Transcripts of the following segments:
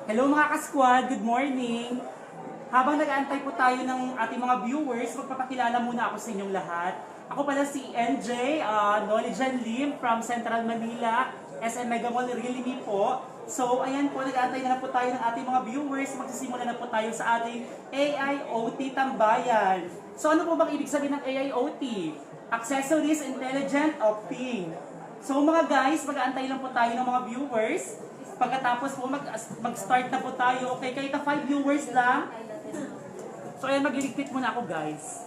Hello mga ka-squad, good morning! Habang nag-aantay po tayo ng ating mga viewers, magpapakilala muna ako sa inyong lahat. Ako pala si NJ, Nolijan Lim from Central Manila, SM Mega Mall, really me po. So ayan po, nag-aantay na po tayo ng ating mga viewers, magsisimula na po tayo sa ating AIoT Tambayan. So ano po bang ibig sabihin ng AIoT? Accessories Intelligent of Thing. So mga guys, mag-aantay lang po tayo ng mga viewers. Pagkatapos po mag-start na po tayo. Okay, kahit 5 viewers lang. So ayan, magliligpit muna ako guys.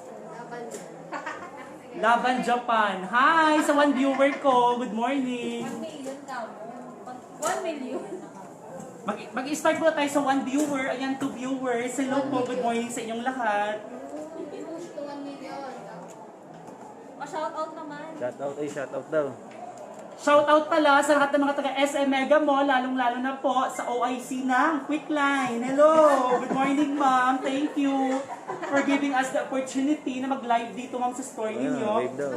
Laban Japan. Hi sa 1 viewer ko. Good morning. 1 million ka mo. 1 million. Mag-start po tayo sa 1 viewer. Ayan, 2 viewers. Hello po, good morning sa inyong lahat. I-push to 1 million. Ma-shout out naman. Shout out daw. Shoutout pala sa lahat ng mga taga SM Mega Mall, lalong-lalo na po sa OIC ng Quickline. Hello! Good morning, ma'am. Thank you for giving us the opportunity na mag-live dito, ma'am, sa store ninyo. Wave daw.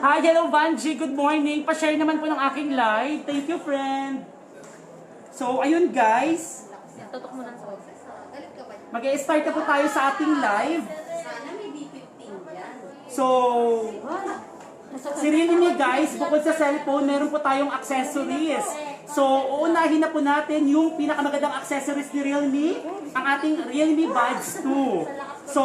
Hi, hello, Vanji. Good morning. Pa-share naman po ng aking live. Thank you, friend. So, ayun, gutok Tutok mo lang sa boses. Galit ka ba? mag-i-start na po tayo sa ating live. Sana may B15 yan. So, si Realme guys, bukod sa cellphone, meron po tayong accessories. So, uunahin na po natin yung pinakamagandang accessories ni Realme, ang ating Realme Buds 2. So,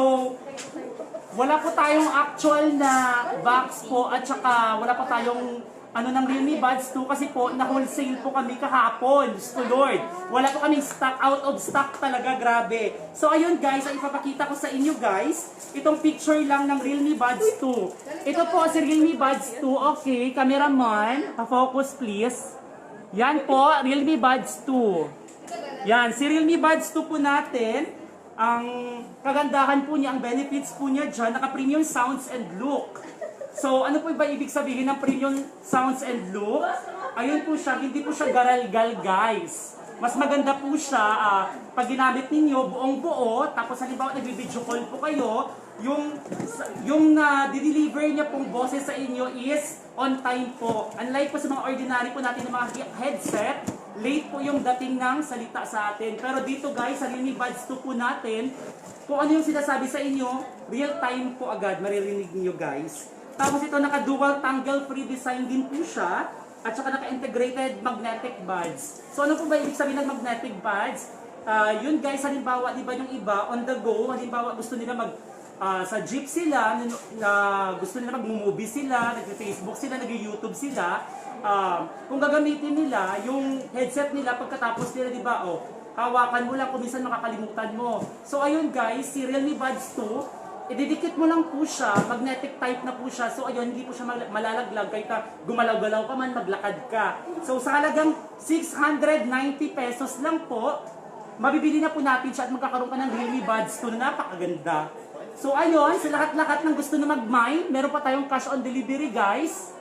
wala po tayong actual na box po at saka wala po tayong ng Realme Buds 2 kasi po na-wholesale po kami kahapon. Diyos ko Lord. Wala po kaming stock, out of stock talaga, grabe. So ayun guys, ang ipapakita ko sa inyo guys, itong picture lang ng Realme Buds 2. Ito po si Realme Buds 2. Okay, cameraman, focus please. Yan po, Realme Buds 2. Yan, si Realme Buds 2 po natin. Ang kagandahan po niya, ang benefits po niya dyan, naka-premium sounds and look. So, ano po ba ibig sabihin ng premium sounds and look? Ayun po siya, hindi po siya garalgal guys. Mas maganda po siya pag ginamit ninyo buong buo, tapos halimbawa nag-video call po kayo, yung deliver niya pong boses sa inyo is on time po. Unlike po sa mga ordinary po natin ng mga headset, late po yung dating ng salita sa atin. Pero dito guys, sa Realme Buds 2 po natin, kung ano yung sinasabi sa inyo, real time po agad maririnig niyo guys. Tapos ito naka-dual tangle-free design din po siya. At saka naka-integrated magnetic buds. So ano po ba ibig sabihin ng magnetic buds? Yun guys, halimbawa, di ba yung iba, on the go, halimbawa gusto nila sa jeep sila, gusto nila mag-movie sila, nag-Facebook sila, nag-YouTube sila. Kung gagamitin nila, yung headset nila, pagkatapos nila, di ba, hawakan mo lang kung minsan makakalimutan mo. So ayun guys, si Realme Buds 2, ididikit mo lang po siya, magnetic type na po siya. So ayun, hindi po siya malalaglag kahit gumalaw-galaw ka man, maglakad ka. So sa halagang 690 pesos lang po, mabibili na po natin siya at magkakaroon ka ng Realme Buds 2 na napakaganda. So ayun, sa lahat-lahat ng gusto na mag-mine, meron pa tayong cash on delivery guys.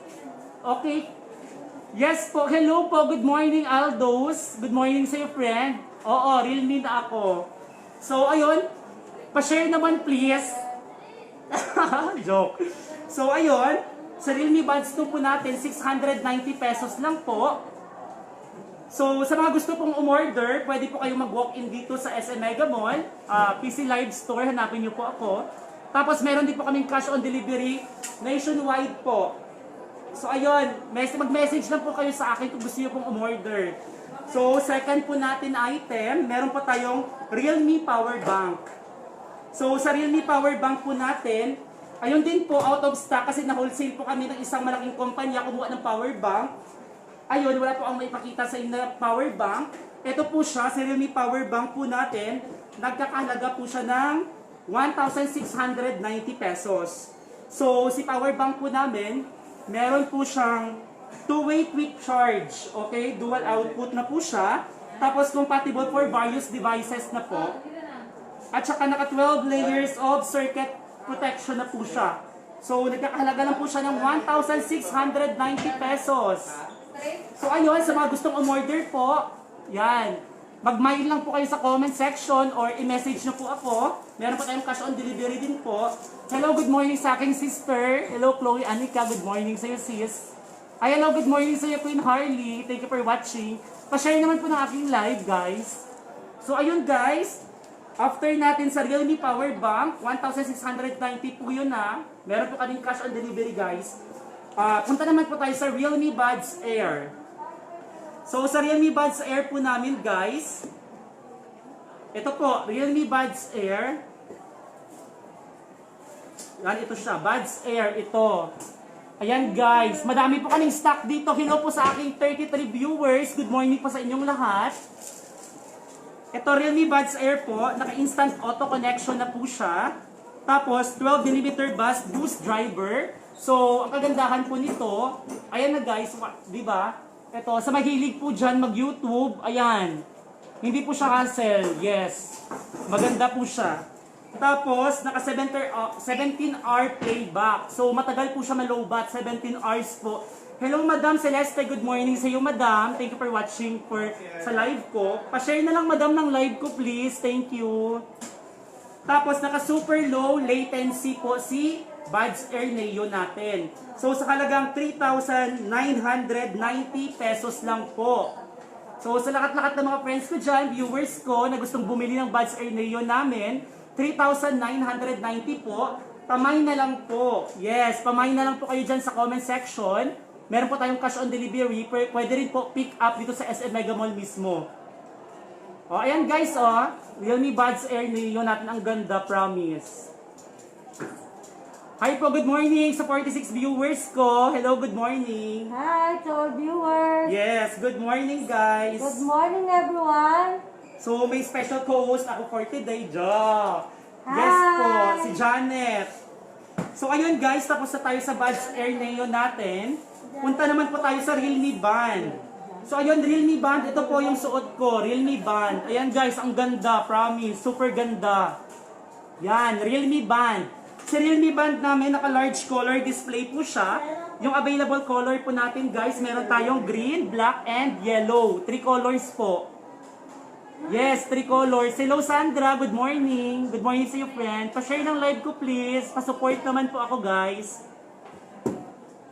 Okay. Yes po, hello po, good morning Aldos. Good morning sa iyo friend. Oo, Realme na ako. So ayun, pa-share naman please. Joke. So ayun, sa Realme Buds 2 po natin, 690 pesos lang po. So sa mga gusto pong umorder, pwede po kayong mag-walk-in dito sa SM Mega Mall, PC Live Store, hanapin niyo po ako. Tapos meron din po kaming cash on delivery nationwide po. So ayun, mag-message lang po kayo sa akin kung gusto niyo pong umorder. So second po natin item, meron po tayong Realme Power Bank. So sa Realme Power Bank po natin, ayun din po out of stock kasi na-wholesale po kami ng isang malaking kumpanya kumuha ng power bank. Ayun, wala po ang maipakita sa inyo na power bank. Ito po siya, sa Realme Power Bank po natin, nagkakahalaga po siya ng 1,690 pesos. So si power bank po namin, meron po siyang two-way quick charge. Okay, dual output na po siya. Tapos compatible for various devices na po. At saka naka 12 layers of circuit protection na po siya. So nagkakahalaga lang po siya ng 1,690 pesos. So ayun, sa mga gustong umorder po, yan. Mag-mail lang po kayo sa comment section or i-message nyo po ako. Meron po tayong cash on delivery din po. Hello, good morning sa aking sister. Hello, Chloe Anika. Good morning sa iyo, sis. Ay, hello, good morning sa iyo, Queen Harley. Thank you for watching. Pa-share naman po ng aking live, guys. So ayun guys, after natin sa Realme Power Bank, 1,690 po yun na. Meron po kaming cash on delivery guys. Punta naman po tayo sa Realme Buds Air. So sa Realme Buds Air po namin guys, ito po, Realme Buds Air. Yan, ito siya, Buds Air, ito. Ayan guys, madami po kaming stock dito. Hello po sa aking 33 viewers. Good morning po sa inyong lahat. Ito Realme Buds Air po, naka-instant auto connection na po siya. Tapos 12mm bus boost driver. So, ang kagandahan po nito, ayan na guys, di ba? Ito, sa mahilig po dyan mag-YouTube, ayan. Hindi po siya hassle, yes. Maganda po siya. Tapos, naka 17-hour playback. So, matagal po siya malobat, 17 hours po. Hello, Madam Celeste. Good morning sa iyo, Madam. Thank you for watching sa live ko. Pa-share na lang, Madam, ng live ko, please. Thank you. Tapos, naka super low latency po si Buds Air Neo natin. So, sa halagang 3,990 pesos lang po. So, sa lahat-lahat ng mga friends ko dyan, viewers ko, na gustong bumili ng Buds Air Neo namin, 3,990 po. Pamay na lang po. Yes, pamay na lang po kayo dyan sa comment section. Meron po tayong cash on delivery. Pwede rin po pick up dito sa SM Mega Mall mismo. O, ayan guys, Realme Buds Air Neo natin. Ang ganda, promise. Hi po, good morning sa 46 viewers ko. Hello, good morning. Hi to all viewers. Yes, good morning guys. Good morning everyone. So, may special co-host ako for today, Jo. Hi! Yes po, si Janet. So, ayun guys, tapos na tayo sa Buds Air Neo natin. Punta naman po tayo sa Realme Band. So, ayun, Realme Band, ito po yung suot ko, Realme Band. Ayan guys, ang ganda, promise, super ganda. Yan, Realme Band. Si Realme Band namin, naka-large color display po siya. Yung available color po natin guys, meron tayong green, black, and yellow. 3 colors po. Yes, 3 colors. Hello Sandra, good morning. Good morning sa iyo friend. Pa-share ng live ko please. Pa-support naman po ako guys.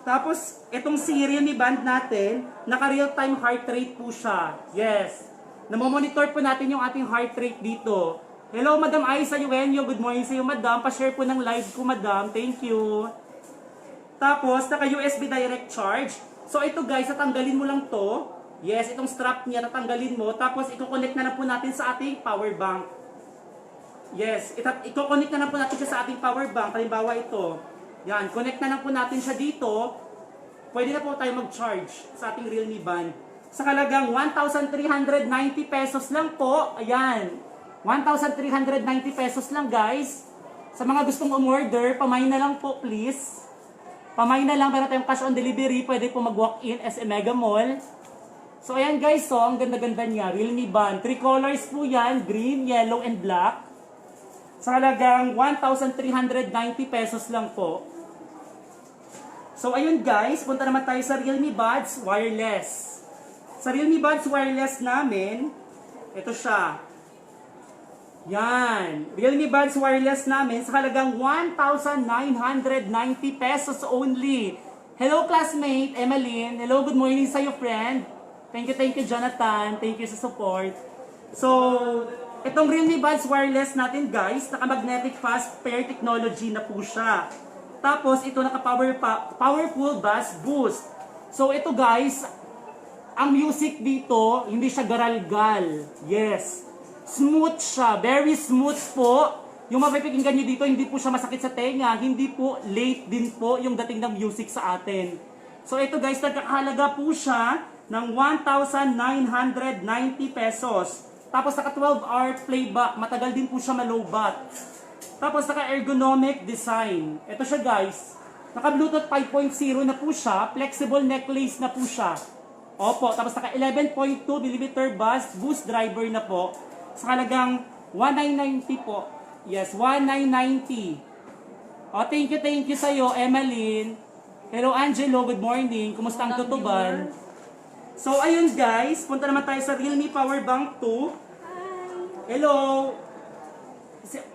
Tapos, itong si Realme Band natin, naka-real-time heart rate po siya. Yes. Namomonitor po natin yung ating heart rate dito. Hello Madam Aiza Eugenio, good morning sa iyo Madam. Pa-share po ng live ko Madam. Thank you. Tapos, naka-USB direct charge. So ito guys, tatanggalin mo lang to. Yes, itong strap niya, tatanggalin mo. Tapos, i-connect na lang po natin sa ating power bank. Yes, i-connect na lang po natin siya sa ating power bank. Halimbawa ito. Yan, connect na lang po natin siya dito. Pwede na po tayo mag-charge sa ating Realme Band. Sa halagang 1,390 pesos lang po. Ayan. 1,390 pesos lang guys. Sa mga gustong umorder, pamay na lang po please. Pamay na lang, meron tayong cash on delivery. Pwede po mag-walk-in SM Mega Mall. So ayan guys, so ang ganda-ganda niya, Realme Band. 3 colors po yan, green, yellow, and black. Sa halagang 1,390 pesos lang po. So ayun guys, punta naman tayo sa Realme Buds Wireless. Sa Realme Buds Wireless namin, ito siya. Yan, Realme Buds Wireless namin sa halagang 1,990 pesos only. Hello classmate, Emeline. Hello, good morning sa iyo friend. Thank you Jonathan. Thank you sa support. So, itong Realme Buds Wireless natin guys, naka-magnetic fast pair technology na po siya. Tapos, ito naka-powerful bass boost. So, ito guys, ang music dito, hindi siya garalgal. Yes. Smooth siya. Very smooth po. Yung mapipikinggan nyo dito, hindi po siya masakit sa tenga. Hindi po late din po yung dating ng music sa atin. So, ito guys, nagkakahalaga po siya ng 1,990 pesos. Tapos naka 12-hour playback, matagal din po siya malobat. Tapos naka ergonomic design. Ito siya guys, naka Bluetooth 5.0 na po siya, flexible necklace na po siya. Opo, tapos naka 11.2mm bass boost driver na po. Sa halagang 1,990 po. Yes, 1,990. Oh, thank you sa iyo, Emeline. Hello Angelo, good morning. Kumusta ang tutuban? So, ayun guys, punta naman tayo sa Realme Power Bank 2. Hi! Hello!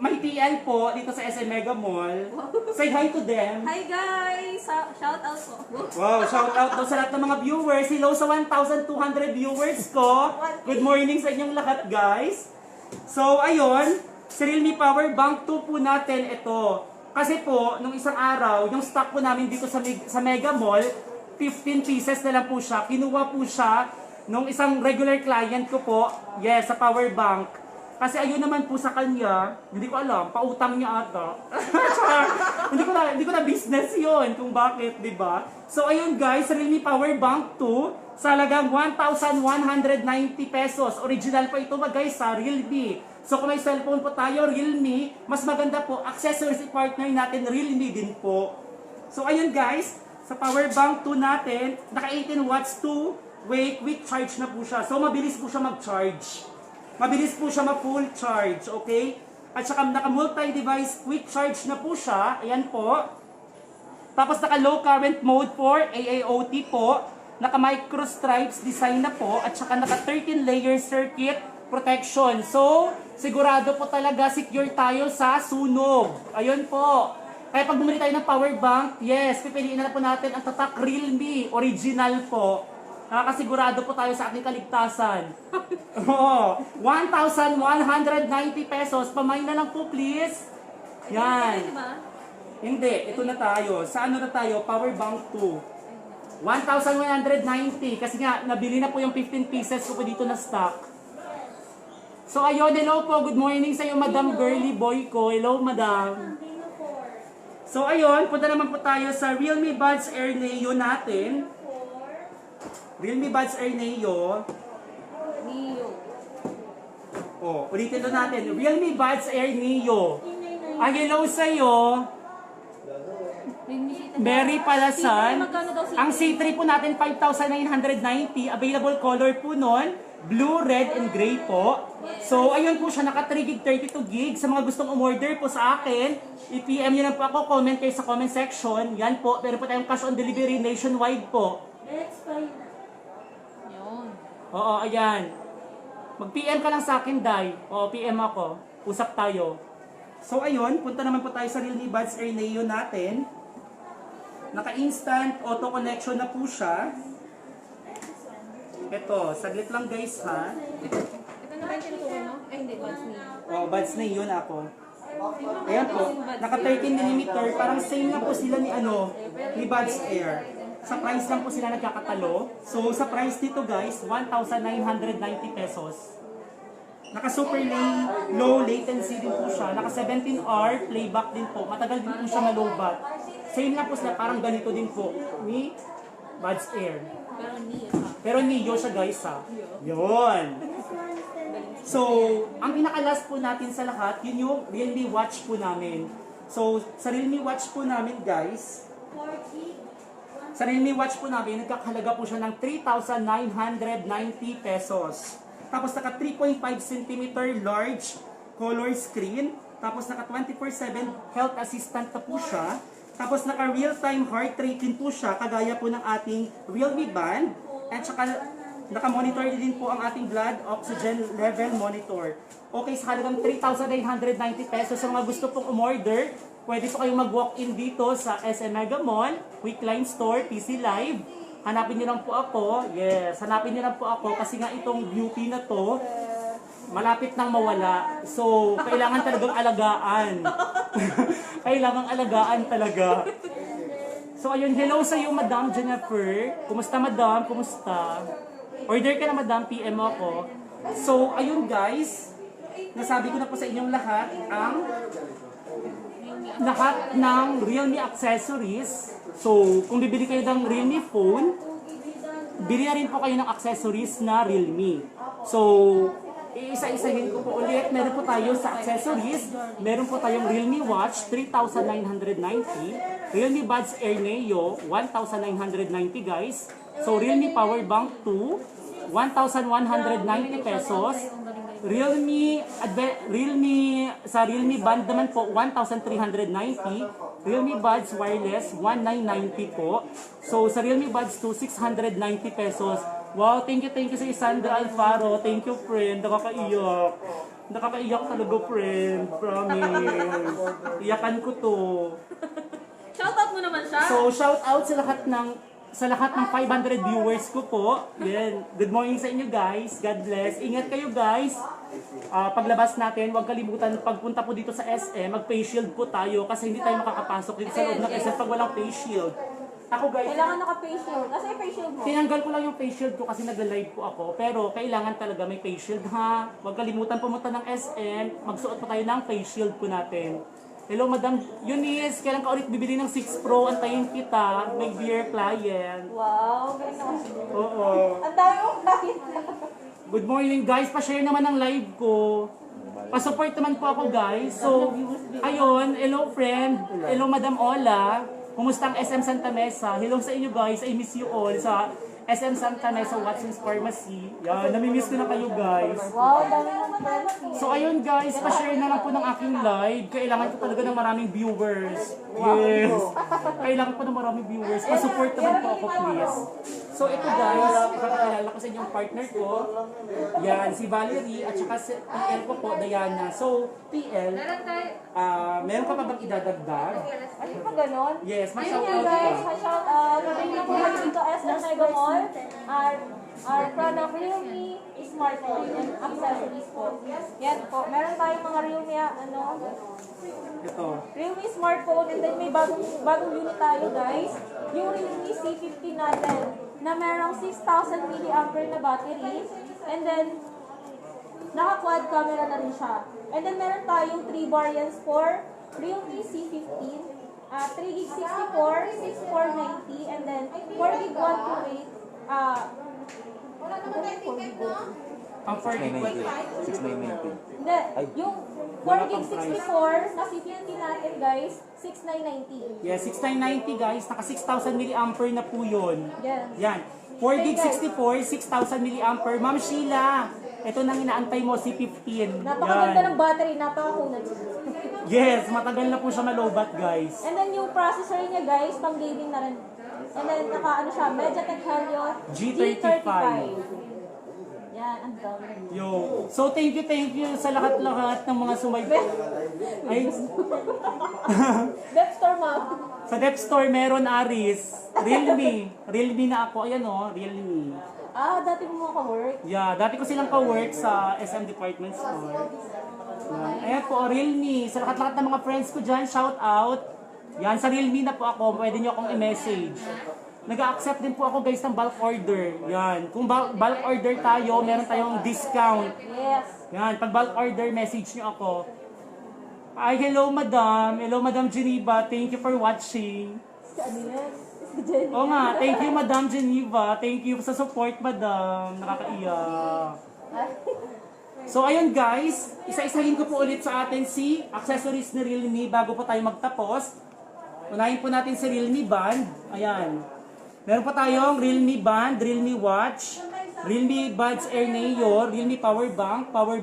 May TL po dito sa SM Mega Mall. Say hi to them. Hi guys! Shout out po. Wow, shout out daw sa lahat ng mga viewers. Hello sa 1,200 viewers ko. Good morning sa inyong lahat guys. So, ayun, sa Realme Power Bank 2 po natin ito. Kasi po, nung isang araw, yung stock po namin dito sa Mega Mall, 15 pieces na lang po siya. Kinuha po siya nung isang regular client ko po, yes, sa power bank. Kasi ayun naman po sa kanya, hindi ko alam, pautang niya ata. hindi ko na business yun kung bakit, di ba? So ayun guys, Realme Power Bank 2, sa halagang 1,190 pesos. Original pa ito guys sa Realme. So kung may cellphone po tayo, Realme, mas maganda po, accessories partner natin, Realme din po. So ayun guys, sa power bank 2 natin, naka 18 watts 2-way quick charge na po siya. So mabilis po siya mag-charge. Mabilis po siya ma-full charge, okay? At saka naka multi-device quick charge na po siya. Ayan po. Tapos naka low current mode for AAOT po. Naka microstripes design na po. At saka naka 13 layer circuit protection. So, sigurado po talaga secure tayo sa sunog. Ayun po. Kaya pag bumili tayo ng power bank, yes, pipiliin na po natin ang tatak Realme. Original po. Nakakasigurado po tayo sa ating kaligtasan. Oo. 1,190 pesos. Pamain na lang po, please. Yan. Diba? Hindi. Ito na tayo. Sa ano na tayo? Power bank 2. 1,190. Kasi nga, nabili na po yung 15 pieces ko po dito na stock. So, ayun. Hello po. Good morning sa iyo, Madam Girly Boy ko. Hello, Madam. So, ayun. Punta naman po tayo sa Realme Buds Air Neo natin. Realme Buds Air Neo. Oh, ulitin doon natin. Realme Buds Air Neo. Hello sa'yo. Mary Palasan. Ang C3 po natin, 5,990. Available color po nun. Blue, red, and gray po. So, ayun po siya. Naka 3 gig, 32 gig. Sa mga gustong umorder po sa akin, i-PM nyo lang po ako. Comment kayo sa comment section. Yan po. Pero po tayong cash on delivery nationwide po. Oo, ayan. Mag-PM ka lang sa akin, Day. Oo, PM ako. Usap tayo. So, ayun. Punta naman po tayo sa Realme Buds Air Neo natin. Naka-instant auto connection na po siya. Ito, saglit lang guys ha. Ito na ba yung tinutukoy mo? Ay, hindi. Buds Neo. Oh, Buds Neo na ako. Ayan po. Naka 13mm. Parang same na po sila ni Buds Air. Sa price lang po sila nagkakatalo. So, sa price dito guys, 1,990 pesos. Naka super low latency din po siya. Naka 17-hour playback din po. Matagal din po siya malobat. Same lang po sila, parang ganito din po ni Buds Air. Pero Neo siya guys ha. Yun. So, ang pinaka-last po natin sa lahat, yun yung Realme Watch po namin. So, sa Realme Watch po namin guys, sa Realme Watch po namin, nagkakahalaga po siya ng 3,990 pesos. Tapos naka 3.5 cm large color screen. Tapos naka 24/7 health assistant na po siya. Tapos naka real-time heart rate din po siya, kagaya po ng ating Realme Band. At saka naka-monitor din po ang ating blood oxygen level monitor. Okay, sa halagang 3,990 pesos. Sa mga gusto pong umorder, pwede po kayong mag-walk-in dito sa SM Mega Mall, Quickline Store, PC Live. Hanapin niyo lang po ako. Yes, hanapin niyo lang po ako kasi nga itong beauty na to, malapit nang mawala. So, kailangan talagang alagaan. Kailangang alagaan talaga. So, ayun, hello sa iyo, Madam Jennifer. Kumusta, Madam? Kumusta? Order ka na, Madam. PM ako. So, ayun guys, nasabi ko na po sa inyong lahat ang lahat ng Realme accessories. So, kung bibili kayo ng Realme phone, bili na rin po kayo ng accessories na Realme. So, iisa-isahin ko po ulit. Meron po tayo sa accessories. Meron po tayong Realme Watch, 3,990. Realme Buds Air Neo, 1,990 guys. So, Realme Power Bank 2, 1,190 pesos. Realme Band naman po, 1,390. Realme Buds Wireless, 1,990 po. So, sa Realme Buds 2, 690 pesos. Wow, thank you sa Sandra Alfaro. Thank you, friend. Nakakaiyak. Nakakaiyak talaga, friend. Promise. Iyakan ko to. Shoutout mo naman siya. So, shout out sa lahat ng sa lahat ng 500 viewers ko po. Yan. Good morning sa inyo guys. God bless. Ingat kayo guys. Paglabas natin, huwag kalimutan pagpunta po dito sa SM, mag-face shield po tayo kasi hindi tayo makakapasok dito sa loob ng SM pag walang face shield. Ako guys, Kailangan naka-face shield. Kasi face shield mo. tinanggal ko lang yung face shield ko kasi nag-live po ako. Pero kailangan talaga may face shield ha. Huwag kalimutan pumunta ng SM, magsuot po tayo ng face shield po natin. Hello Madam Eunice, kailan ka ulit bibili ng 6 Pro? Antayin kita, may dear client. Wow, galing naman siya. Oo. Ang dami kong client. Good morning guys, pa-share naman ang live ko. Pa-support naman po ako guys. So, ayun, hello friend, hello Madam Ola. Kumusta ang SM Santa Mesa? Hello sa inyo guys, I miss you all sa SM Santa Mesa Watson's Pharmacy. Yan, namimiss ko na kayo guys. Wow, ang dami kong friends. So ayun guys, pa-share na lang po ng aking live. Kailangan ko talaga ng maraming viewers. Yes. Kailangan ko ng maraming viewers. Pa-support naman po ako please. So ito guys, ipapakilala ko sa inyo ang partner ko. Yan, si Valerie at saka si TL ko po, Diana. So, TL, meron ka pa bang idadagdag? Ano pa ganon? Yes, Ayun ma-shoutout nga guys, ka. ma-shout out. Nabili na po kayo dito SM Mega Mall. Our product Realme smartphone and accessories po. Yan po. Meron tayong mga Realme, Ito. Realme smartphone and then may bagong unit tayo guys. Yung Realme C50 natin na merong 6,000 mAh na battery and then naka-quad camera na rin siya. And then meron tayong 3 variants for Realme C15, 3GB 64, 6490 and then 4GB 128. Wala naman na Ang 40 6,990. Hindi, yung 4GB 64 na C50 natin guys, 6,990. Yes, 6990 guys, naka 6,000 mAh na po yun. Yes. Yan. 4GB 64, 6,000 mAh. Ma'am Sheila, ito nang inaantay mo, si 15. Napakaganda ng battery, napakakunat. Yes, matagal na po siya malobat guys. And then yung processor niya guys, pang gaming na rin. And then naka siya, MediaTek Helio G35. Yan, ang dami. Yo. So thank you sa lahat-lahat ng mga sumaybay. Ay, Dep Store ma'am. sa Dep Store meron Aris, Realme na ako. Ayan oh, Realme. Dati mo mga ka-work. Yeah, dati ko silang ka-work sa SM Department Store. Yan. Ayan po, Realme. Sa lahat-lahat ng mga friends ko dyan, shout out. Yan, sa Realme na po ako, pwede nyo akong i-message. Nag-accept din po ako guys ng bulk order. Yan, kung bulk order tayo, meron tayong discount. Yes. Yan, pag bulk order, message nyo ako. Ay, hello madam. Hello madam Geneva. Thank you for watching. Ano yan? Si Jenny. Oo nga, thank you madam Geneva. Thank you sa support madam. Nakakaiyak. So ayun guys, isa-isahin ko po ulit sa atin si accessories ni Realme bago po tayo magtapos. Unahin po natin si Realme Band. Ayan. Meron pa tayong Realme Band, Realme Watch, Realme Buds Air Neo, Realme Power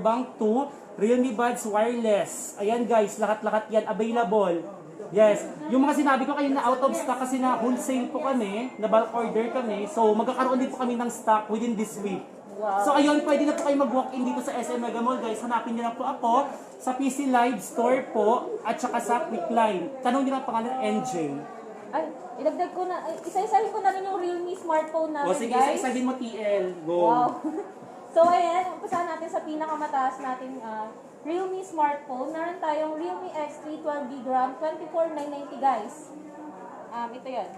Bank 2, Realme Buds Wireless. Ayan guys, lahat-lahat yan available. Yes, yung mga sinabi ko kayo na out of stock kasi na wholesale po kami, na bulk order kami. So magkakaroon din po kami ng stock within this week. Wow. So ayun, pwede na po kayo mag-walk-in dito sa SM Mega Mall guys. Hanapin niyo na po ako sa PC Live Store po at saka sa Quickline. Tanong niyo na ang pangalan, NJ. Ay, ilagdag ko na, isa-isahin ko na rin yung Realme smartphone natin O sige, guys. isa-isahin mo TL. Go. Wow. So ayan, umpisahan natin sa pinakamataas nating Realme smartphone. Meron tayong Realme X3 12GB RAM, 24,990 guys. Ito yan.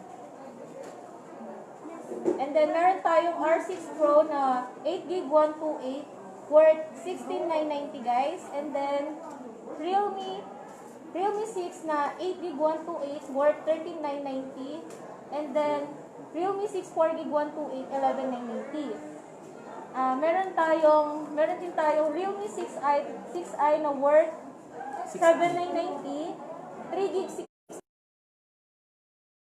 And then meron tayong R6 Pro na 8GB 128 worth 16,990 guys. And then Realme 6 na 8GB 128 worth 13,990. And then Realme 6 4GB 128 11,990. Meron din tayong Realme 6i na worth 7,990. 3GB 6i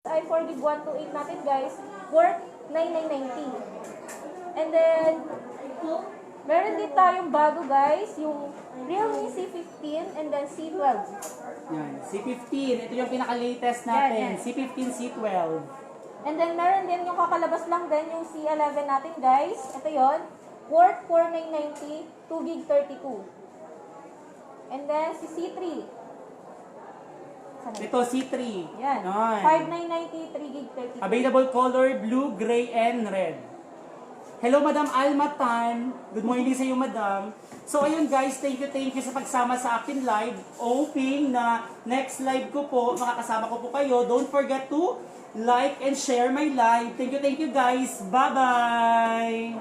4GB 128 natin guys, worth 9,990. And then meron din tayong bago guys, yung Realme C15 and then C12. Yan, C15. Ito yung pinaka-latest natin. Yan. C15, C12. And then meron din yung kakalabas lang din yung C11 natin guys. Ito yon, worth 4,990, 2GB 32. And then si C3. na. Ito, C3. Yan. Yan. 5993 gig 30. Available color, blue, gray, and red. Hello, Madam Alma Tan. Good morning sa iyo, Madam. So, ayun guys, thank you sa pagsama sa akin live. Hoping na next live ko po, makakasama ko po kayo. Don't forget to like and share my live. Thank you guys. Bye-bye.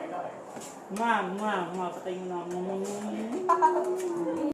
Patayin mo na.